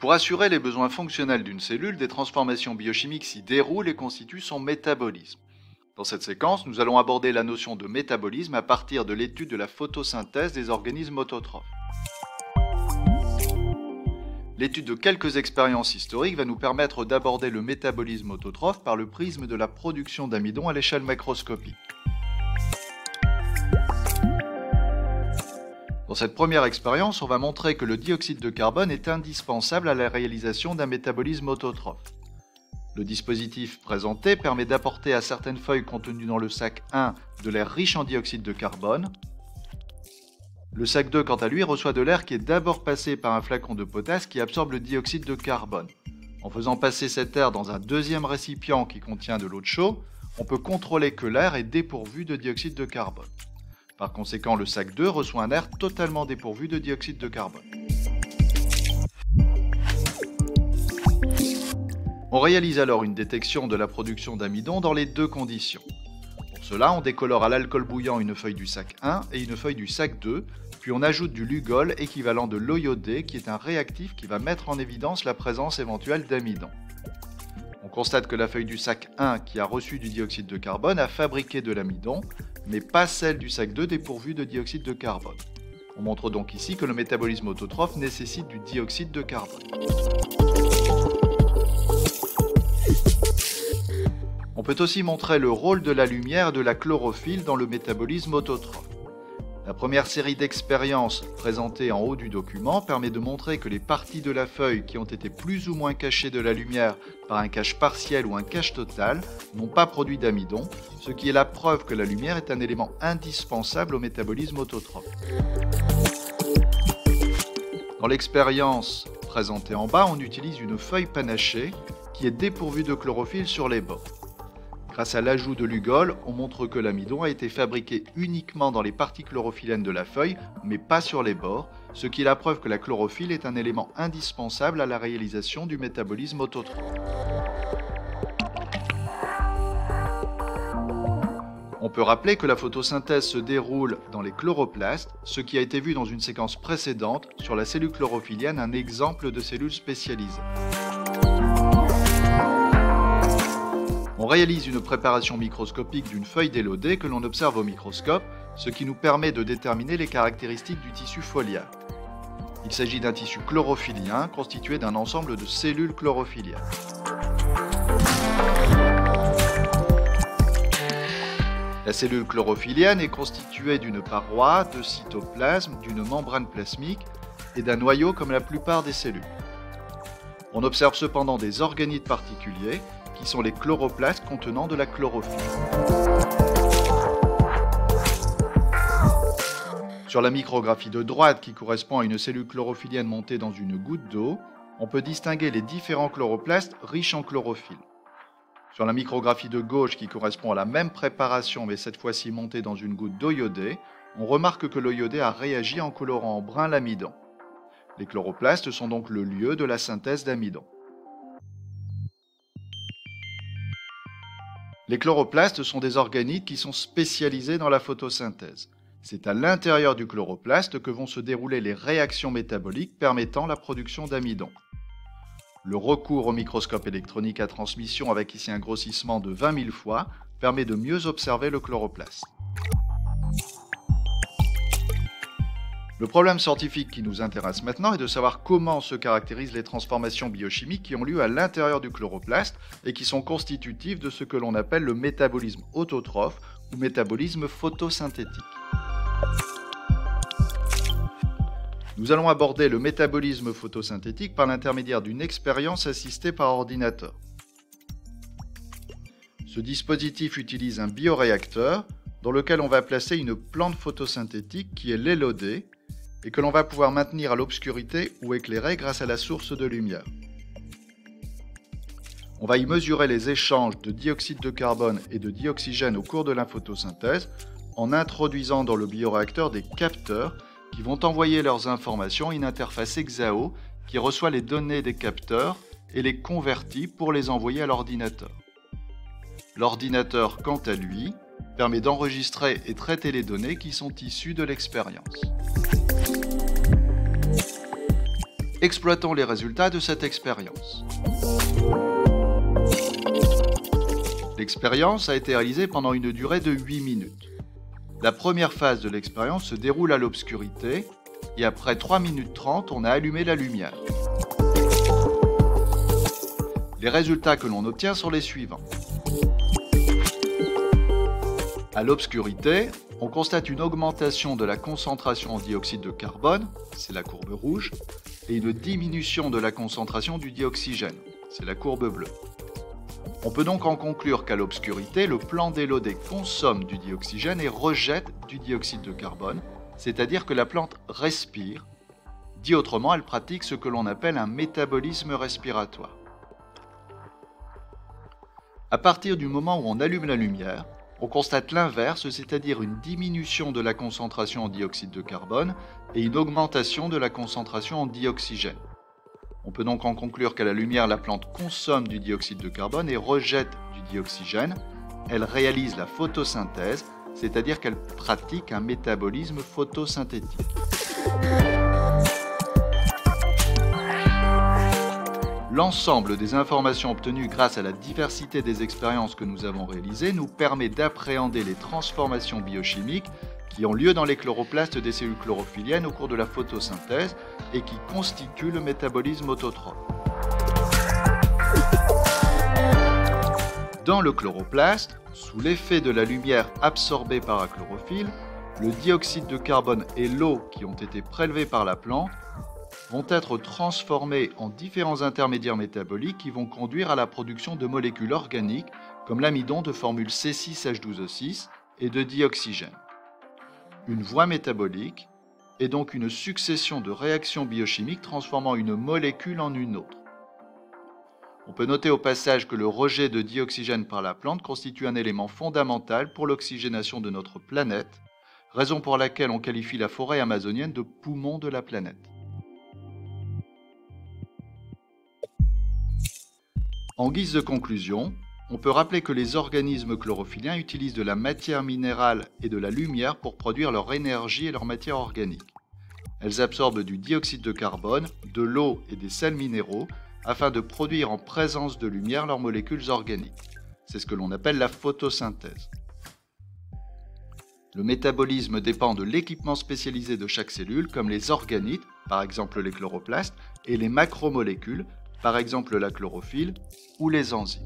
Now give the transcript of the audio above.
Pour assurer les besoins fonctionnels d'une cellule, des transformations biochimiques s'y déroulent et constituent son métabolisme. Dans cette séquence, nous allons aborder la notion de métabolisme à partir de l'étude de la photosynthèse des organismes autotrophes. L'étude de quelques expériences historiques va nous permettre d'aborder le métabolisme autotrophe par le prisme de la production d'amidon à l'échelle macroscopique. Dans cette première expérience, on va montrer que le dioxyde de carbone est indispensable à la réalisation d'un métabolisme autotrophe. Le dispositif présenté permet d'apporter à certaines feuilles contenues dans le sac 1 de l'air riche en dioxyde de carbone. Le sac 2, quant à lui, reçoit de l'air qui est d'abord passé par un flacon de potasse qui absorbe le dioxyde de carbone. En faisant passer cet air dans un deuxième récipient qui contient de l'eau de chaud, on peut contrôler que l'air est dépourvu de dioxyde de carbone. Par conséquent, le sac 2 reçoit un air totalement dépourvu de dioxyde de carbone. On réalise alors une détection de la production d'amidon dans les deux conditions. Pour cela, on décolore à l'alcool bouillant une feuille du sac 1 et une feuille du sac 2, puis on ajoute du Lugol équivalent de l'eau iodée qui est un réactif qui va mettre en évidence la présence éventuelle d'amidon. On constate que la feuille du sac 1 qui a reçu du dioxyde de carbone a fabriqué de l'amidon, mais pas celle du sac 2 dépourvue de dioxyde de carbone. On montre donc ici que le métabolisme autotrophe nécessite du dioxyde de carbone. On peut aussi montrer le rôle de la lumière et de la chlorophylle dans le métabolisme autotrophe. La première série d'expériences présentées en haut du document permet de montrer que les parties de la feuille qui ont été plus ou moins cachées de la lumière par un cache partiel ou un cache total n'ont pas produit d'amidon, ce qui est la preuve que la lumière est un élément indispensable au métabolisme autotrophe. Dans l'expérience présentée en bas, on utilise une feuille panachée qui est dépourvue de chlorophylle sur les bords. Grâce à l'ajout de Lugol, on montre que l'amidon a été fabriqué uniquement dans les parties chlorophyllènes de la feuille, mais pas sur les bords, ce qui est la preuve que la chlorophylle est un élément indispensable à la réalisation du métabolisme autotrophe. On peut rappeler que la photosynthèse se déroule dans les chloroplastes, ce qui a été vu dans une séquence précédente sur la cellule chlorophyllienne, un exemple de cellule spécialisée. On réalise une préparation microscopique d'une feuille d'élodée que l'on observe au microscope, ce qui nous permet de déterminer les caractéristiques du tissu foliaire. Il s'agit d'un tissu chlorophylien constitué d'un ensemble de cellules chlorophylliennes. La cellule chlorophyllienne est constituée d'une paroi, de cytoplasme, d'une membrane plasmique et d'un noyau comme la plupart des cellules. On observe cependant des organites particuliers qui sont les chloroplastes contenant de la chlorophylle. Sur la micrographie de droite, qui correspond à une cellule chlorophyllienne montée dans une goutte d'eau, on peut distinguer les différents chloroplastes riches en chlorophylle. Sur la micrographie de gauche, qui correspond à la même préparation mais cette fois-ci montée dans une goutte d'eau iodée, on remarque que l'eau iodée a réagi en colorant en brun l'amidon. Les chloroplastes sont donc le lieu de la synthèse d'amidon. Les chloroplastes sont des organites qui sont spécialisés dans la photosynthèse. C'est à l'intérieur du chloroplaste que vont se dérouler les réactions métaboliques permettant la production d'amidon. Le recours au microscope électronique à transmission avec ici un grossissement de 20 000 fois permet de mieux observer le chloroplaste. Le problème scientifique qui nous intéresse maintenant est de savoir comment se caractérisent les transformations biochimiques qui ont lieu à l'intérieur du chloroplaste et qui sont constitutives de ce que l'on appelle le métabolisme autotrophe ou métabolisme photosynthétique. Nous allons aborder le métabolisme photosynthétique par l'intermédiaire d'une expérience assistée par ordinateur. Ce dispositif utilise un bioréacteur dans lequel on va placer une plante photosynthétique qui est l'élodée et que l'on va pouvoir maintenir à l'obscurité ou éclairer grâce à la source de lumière. On va y mesurer les échanges de dioxyde de carbone et de dioxygène au cours de la photosynthèse en introduisant dans le bioréacteur des capteurs qui vont envoyer leurs informations à une interface Exao qui reçoit les données des capteurs et les convertit pour les envoyer à l'ordinateur. L'ordinateur, quant à lui, permet d'enregistrer et traiter les données qui sont issues de l'expérience. Exploitons les résultats de cette expérience. L'expérience a été réalisée pendant une durée de 8 minutes. La première phase de l'expérience se déroule à l'obscurité et après 3 minutes 30, on a allumé la lumière. Les résultats que l'on obtient sont les suivants. À l'obscurité, on constate une augmentation de la concentration en dioxyde de carbone, c'est la courbe rouge, et une diminution de la concentration du dioxygène, c'est la courbe bleue. On peut donc en conclure qu'à l'obscurité, le plan d'Elodé consomme du dioxygène et rejette du dioxyde de carbone, c'est-à-dire que la plante respire. Dit autrement, elle pratique ce que l'on appelle un métabolisme respiratoire. À partir du moment où on allume la lumière, on constate l'inverse, c'est-à-dire une diminution de la concentration en dioxyde de carbone et une augmentation de la concentration en dioxygène. On peut donc en conclure qu'à la lumière, la plante consomme du dioxyde de carbone et rejette du dioxygène. Elle réalise la photosynthèse, c'est-à-dire qu'elle pratique un métabolisme photosynthétique. L'ensemble des informations obtenues grâce à la diversité des expériences que nous avons réalisées nous permet d'appréhender les transformations biochimiques qui ont lieu dans les chloroplastes des cellules chlorophylliennes au cours de la photosynthèse et qui constituent le métabolisme autotrophe. Dans le chloroplaste, sous l'effet de la lumière absorbée par la chlorophylle, le dioxyde de carbone et l'eau qui ont été prélevés par la plante vont être transformés en différents intermédiaires métaboliques qui vont conduire à la production de molécules organiques comme l'amidon de formule C6H12O6 et de dioxygène. Une voie métabolique est donc une succession de réactions biochimiques transformant une molécule en une autre. On peut noter au passage que le rejet de dioxygène par la plante constitue un élément fondamental pour l'oxygénation de notre planète, raison pour laquelle on qualifie la forêt amazonienne de poumon de la planète. En guise de conclusion, on peut rappeler que les organismes chlorophylliens utilisent de la matière minérale et de la lumière pour produire leur énergie et leur matière organique. Elles absorbent du dioxyde de carbone, de l'eau et des sels minéraux afin de produire en présence de lumière leurs molécules organiques. C'est ce que l'on appelle la photosynthèse. Le métabolisme dépend de l'équipement spécialisé de chaque cellule, comme les organites, par exemple les chloroplastes, et les macromolécules, par exemple la chlorophylle ou les enzymes.